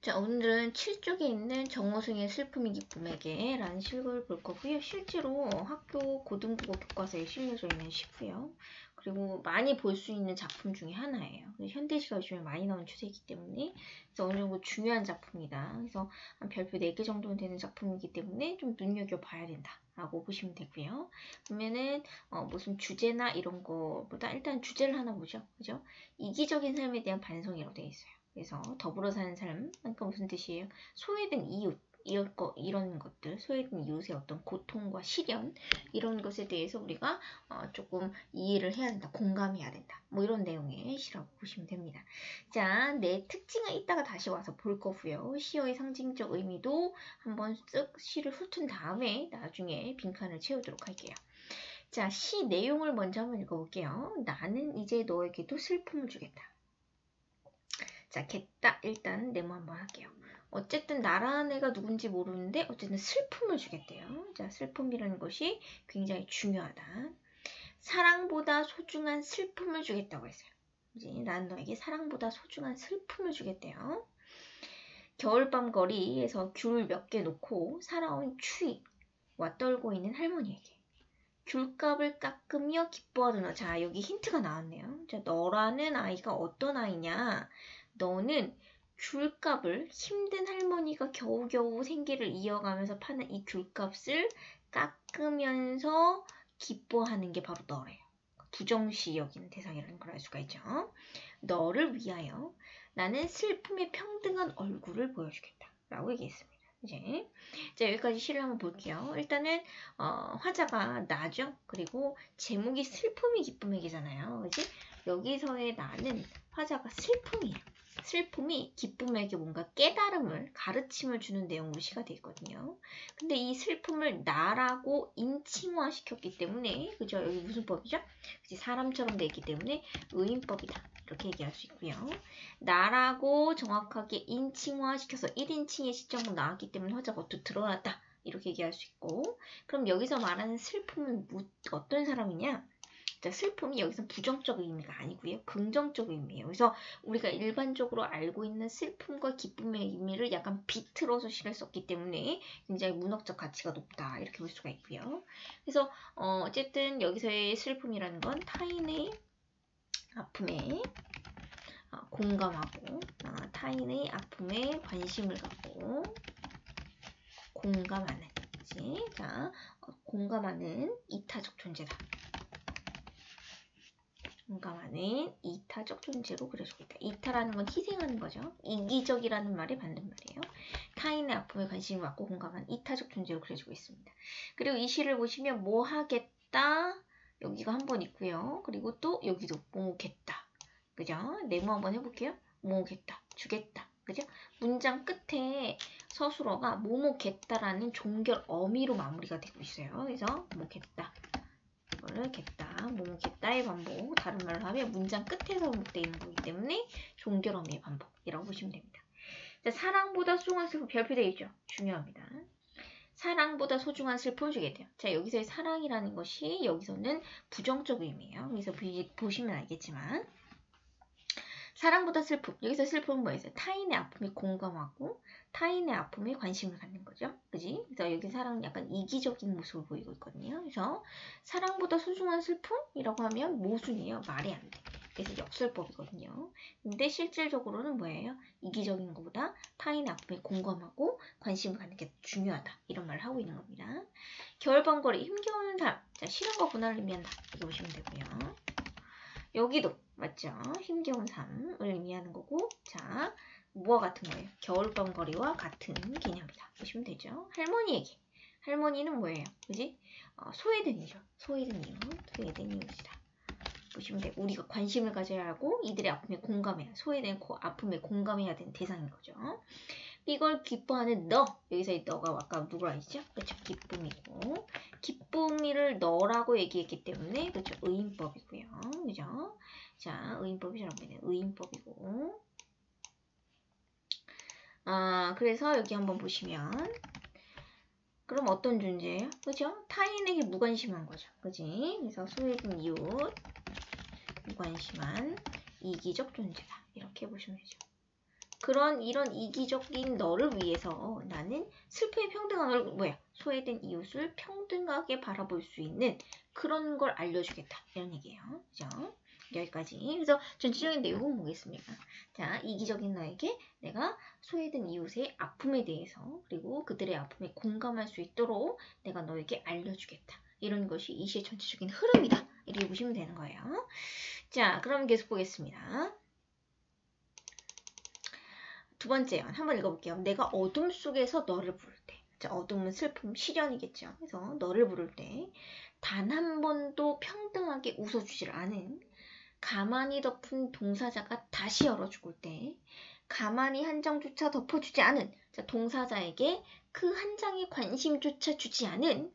자, 오늘은 7쪽에 있는 정호승의 슬픔이 기쁨에게 라는 시를 볼 거고요. 실제로 학교 고등국어 교과서에 실려져 있는 시고요. 그리고 많이 볼 수 있는 작품 중에 하나예요. 현대시가 요즘에 많이 나오는 추세이기 때문에 그래서 어느 정도 중요한 작품이다. 그래서 한 별표 4개 정도는 되는 작품이기 때문에 좀 눈여겨봐야 된다라고 보시면 되고요. 그러면은 무슨 주제나 이런 거보다 일단 주제를 하나 보죠. 그죠? 이기적인 삶에 대한 반성이라고 되어 있어요. 그래서 더불어 사는 삶, 그러니까 무슨 뜻이에요? 소외된 이웃, 이런 것들, 소외된 이웃의 어떤 고통과 시련, 이런 것에 대해서 우리가 조금 이해를 해야 된다, 공감해야 된다. 뭐 이런 내용의 시라고 보시면 됩니다. 자, 내 특징을 이따가 다시 와서 볼 거고요. 시어의 상징적 의미도 한번 쓱 시를 훑은 다음에 나중에 빈칸을 채우도록 할게요. 자, 시 내용을 먼저 한번 읽어볼게요. 나는 이제 너에게도 슬픔을 주겠다. 자, 겠다. 일단 네모 한번 할게요. 어쨌든 나라는 애가 누군지 모르는데 어쨌든 슬픔을 주겠대요. 자, 슬픔이라는 것이 굉장히 중요하다. 사랑보다 소중한 슬픔을 주겠다고 했어요. 이제 난 너에게 사랑보다 소중한 슬픔을 주겠대요. 겨울밤 거리에서 귤 몇 개 놓고 살아온 추위와 떨고 있는 할머니에게 귤값을 깎으며 기뻐하는 너. 자, 여기 힌트가 나왔네요. 자, 너라는 아이가 어떤 아이냐? 너는 귤값을 힘든 할머니가 겨우겨우 생계를 이어가면서 파는 이 귤값을 깎으면서 기뻐하는 게 바로 너래요. 부정시 여기는 대상이라는 걸 알 수가 있죠. 너를 위하여 나는 슬픔의 평등한 얼굴을 보여주겠다. 라고 얘기했습니다. 이제 자, 여기까지 시를 한번 볼게요. 일단은 화자가 나죠. 그리고 제목이 슬픔이 기쁨에게잖아요. 그지? 여기서의 나는 화자가 슬픔이에요. 슬픔이 기쁨에게 뭔가 깨달음을, 가르침을 주는 내용으로 시가 되어 있거든요. 근데 이 슬픔을 나라고 인칭화 시켰기 때문에, 그죠? 여기 무슨 법이죠? 그치? 사람처럼 되기 때문에 의인법이다. 이렇게 얘기할 수 있고요. 나라고 정확하게 인칭화 시켜서 1인칭의 시점으로 나왔기 때문에 화자가 어떻게 드러났다. 이렇게 얘기할 수 있고, 그럼 여기서 말하는 슬픔은 어떤 사람이냐? 자, 슬픔이 여기서 부정적 의미가 아니고요. 긍정적 의미예요. 그래서 우리가 일반적으로 알고 있는 슬픔과 기쁨의 의미를 약간 비틀어서 시를 썼기 때문에 굉장히 문학적 가치가 높다. 이렇게 볼 수가 있고요. 그래서 어쨌든 여기서의 슬픔이라는 건 타인의 아픔에 공감하고 타인의 아픔에 관심을 갖고 공감하는 그치? 자, 공감하는 이타적 존재다. 공감하는 이타적 존재로 그려주고 있다. 이타라는 건 희생하는 거죠. 이기적이라는 말의 반대말이에요. 타인의 아픔에 관심을 갖고 공감하는 이타적 존재로 그려주고 있습니다. 그리고 이 시를 보시면 뭐 하겠다 여기가 한 번 있고요. 그리고 또 여기도 뭐 겠다. 그죠? 네모 한번 해볼게요. 뭐 겠다. 주겠다. 그죠? 문장 끝에 서술어가 뭐뭐겠다라는 종결 어미로 마무리가 되고 있어요. 그래서 뭐겠다. 이거를 겠다, 뭐겠다의 반복, 다른 말로 하면 문장 끝에서 반복되어 있는 거기 때문에 종결 어미의 반복이라고 보시면 됩니다. 자, 사랑보다 소중한 슬픔 별표되어 있죠? 중요합니다. 사랑보다 소중한 슬픔을 주겠대요. 자, 여기서의 사랑이라는 것이 여기서는 부정적 의미예요. 그래서 보시면 알겠지만 사랑보다 슬픔. 여기서 슬픔은 뭐였어요? 타인의 아픔에 공감하고 타인의 아픔에 관심을 갖는 거죠. 그지? 그래서 여기 사랑은 약간 이기적인 모습을 보이고 있거든요. 그래서 사랑보다 소중한 슬픔이라고 하면 모순이에요. 말이 안 돼. 그래서 역설법이거든요. 근데 실질적으로는 뭐예요? 이기적인 것보다 타인의 아픔에 공감하고 관심을 갖는 게 중요하다. 이런 말을 하고 있는 겁니다. 겨울밤거리 힘겨운 삶. 자, 싫은 거 고난을 의미한다. 이렇게 보시면 되고요. 여기도 맞죠? 힘겨운 삶을 의미하는 거고 자, 뭐와 같은 거예요? 겨울밤 거리와 같은 개념이다. 보시면 되죠? 할머니에게. 할머니는 뭐예요? 그지? 소외된 이죠. 소외된 이웃. 소외된 이웃이다. 보시면 돼요. 우리가 관심을 가져야 하고 이들의 아픔에 공감해야 소외된 아픔에 공감해야 되는 대상인 거죠. 이걸 기뻐하는 너. 여기서 이 너가 아까 누구라 했죠? 그렇죠? 기쁨이고 기쁨이를 너라고 얘기했기 때문에 그렇죠? 의인법이고요. 그죠? 자, 의인법이라고 하면 의인법이고 그래서 여기 한번 보시면 그럼 어떤 존재예요? 그죠? 타인에게 무관심한 거죠. 그지? 그래서 소외된 이웃 무관심한 이기적 존재다. 이렇게 보시면 되죠. 이런 이기적인 너를 위해서 나는 슬픔의 평등함을 소외된 이웃을 평등하게 바라볼 수 있는 그런 걸 알려주겠다. 이런 얘기예요. 그죠? 여기까지. 그래서 전체적인 내용은 뭐겠습니까? 자, 이기적인 너에게 내가 소외된 이웃의 아픔에 대해서 그리고 그들의 아픔에 공감할 수 있도록 내가 너에게 알려주겠다. 이런 것이 이 시의 전체적인 흐름이다. 이렇게 보시면 되는 거예요. 자, 그럼 계속 보겠습니다. 두 번째 한번 읽어볼게요. 내가 어둠 속에서 너를 부를 때. 자, 어둠은 슬픔, 시련이겠죠. 그래서 너를 부를 때 단 한 번도 평등하게 웃어주질 않은 가만히 덮은 동사자가 다시 열어 죽을 때 가만히 한 장조차 덮어주지 않은 자, 동사자에게 그 한 장의 관심조차 주지 않은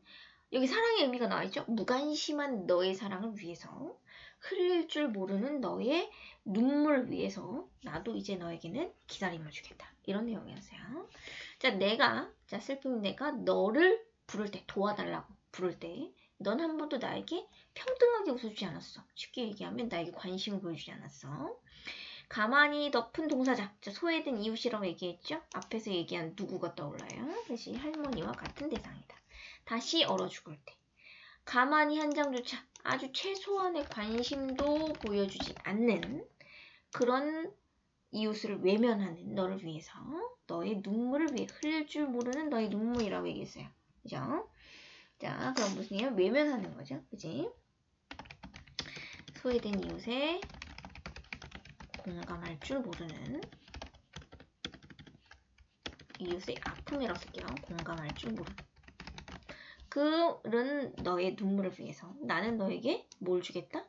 여기 사랑의 의미가 나와있죠. 무관심한 너의 사랑을 위해서 흘릴 줄 모르는 너의 눈물을 위해서 나도 이제 너에게는 기다림을 주겠다. 이런 내용이었어요. 자, 슬픔 내가 너를 부를 때 도와달라고 부를 때 넌 한 번도 나에게 평등하게 웃어주지 않았어. 쉽게 얘기하면 나에게 관심을 보여주지 않았어. 가만히 덮은 동사자, 소외된 이웃이라고 얘기했죠. 앞에서 얘기한 누구가 떠올라요. 그것이 할머니와 같은 대상이다. 다시 얼어 죽을 때 가만히 한 장조차 아주 최소한의 관심도 보여주지 않는 그런 이웃을 외면하는 너를 위해서 너의 눈물을 위해 흘릴 줄 모르는 너의 눈물이라고 얘기했어요. 그죠? 자, 그럼 무슨 얘기야? 외면하는 거죠. 그지? 소외된 이웃에 공감할 줄 모르는 이웃의 아픔이라고 쓸게요. 공감할 줄 모르는 그런 너의 눈물을 위해서 나는 너에게 뭘 주겠다?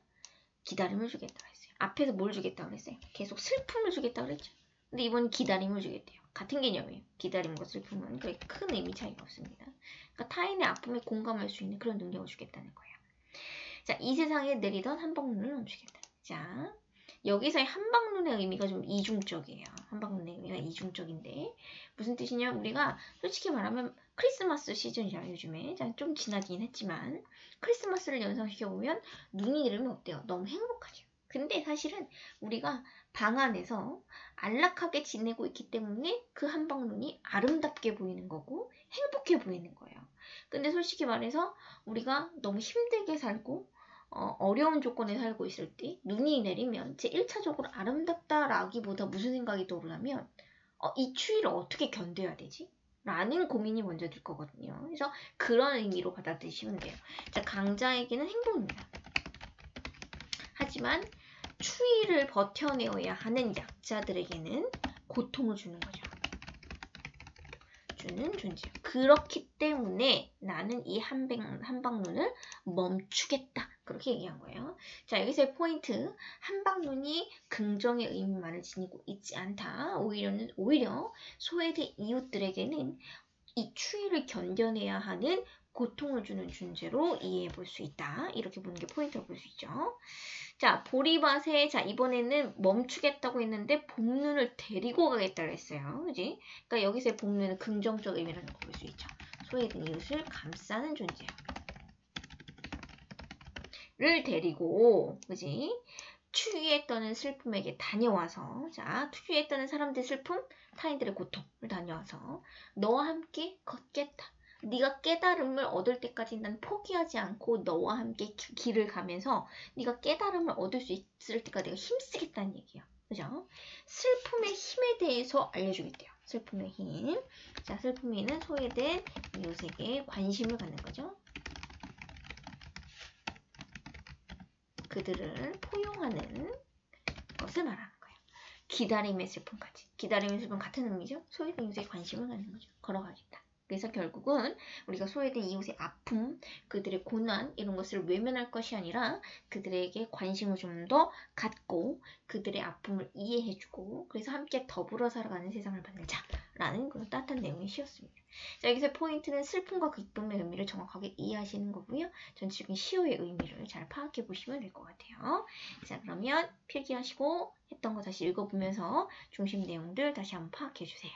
기다림을 주겠다고 했어요. 앞에서 뭘 주겠다고 그랬어요? 계속 슬픔을 주겠다고 그랬죠. 근데 이번엔 기다림을 주겠대요. 같은 개념이에요. 기다림과 슬픔은 그렇게 큰 의미 차이가 없습니다. 그러니까 타인의 아픔에 공감할 수 있는 그런 능력을 주겠다는 거예요. 자, 이 세상에 내리던 한방눈을 멈추겠다. 자, 여기서의 한방눈의 의미가 좀 이중적이에요. 한방눈의 의미가 이중적인데 무슨 뜻이냐면 우리가 솔직히 말하면 크리스마스 시즌이잖아요. 요즘에 좀 지나긴 했지만 크리스마스를 연상시켜보면 눈이 내리면 어때요? 너무 행복하죠. 근데 사실은 우리가 방 안에서 안락하게 지내고 있기 때문에 그 한방눈이 아름답게 보이는 거고 행복해 보이는 거예요. 근데 솔직히 말해서 우리가 너무 힘들게 살고 어려운 조건에 살고 있을 때 눈이 내리면 제 1차적으로 아름답다라기보다 무슨 생각이 떠오르냐면 이 추위를 어떻게 견뎌야 되지? 라는 고민이 먼저 들 거거든요. 그래서 그런 의미로 받아들이시면 돼요. 자, 강자에게는 행복입니다. 하지만 추위를 버텨내어야 하는 약자들에게는 고통을 주는 거죠. 주는 존재. 그렇기 때문에 나는 이 한방눈을 멈추겠다. 그렇게 얘기한 거예요. 자, 여기서의 포인트. 한방눈이 긍정의 의미만을 지니고 있지 않다. 오히려 소외된 이웃들에게는 이 추위를 견뎌내야 하는 고통을 주는 존재로 이해해 볼 수 있다. 이렇게 보는 게 포인트로 볼 수 있죠. 자, 보리밭에 이번에는 멈추겠다고 했는데 봄눈을 데리고 가겠다고 했어요. 그지? 그러니까 여기서의 봄눈은 긍정적 의미라는 걸 볼 수 있죠. 소외된 이웃을 감싸는 존재를 데리고, 그지? 추위에 떠는 슬픔에게 다녀와서, 자, 추위에 떠는 사람들의 슬픔, 타인들의 고통을 다녀와서 너와 함께 걷겠다. 네가 깨달음을 얻을 때까지 난 포기하지 않고 너와 함께 길을 가면서 네가 깨달음을 얻을 수 있을 때까지 내가 힘쓰겠다는 얘기야. 그죠? 슬픔의 힘에 대해서 알려주겠대요. 슬픔의 힘. 자, 슬픔에는 소외된 이웃에게 관심을 갖는 거죠. 그들을 포용하는 것을 말하는 거예요. 기다림의 슬픔까지. 기다림의 슬픔 같은 의미죠. 소외된 이웃에 관심을 갖는 거죠. 걸어가겠다. 그래서 결국은 우리가 소외된 이웃의 아픔, 그들의 고난 이런 것을 외면할 것이 아니라 그들에게 관심을 좀 더 갖고 그들의 아픔을 이해해주고 그래서 함께 더불어 살아가는 세상을 만들자라는 그런 따뜻한 내용의 시였습니다. 자, 여기서 포인트는 슬픔과 기쁨의 의미를 정확하게 이해하시는 거고요. 전체적인 시어의 의미를 잘 파악해 보시면 될 것 같아요. 자, 그러면 필기하시고 했던 거 다시 읽어보면서 중심 내용들 다시 한번 파악해 주세요.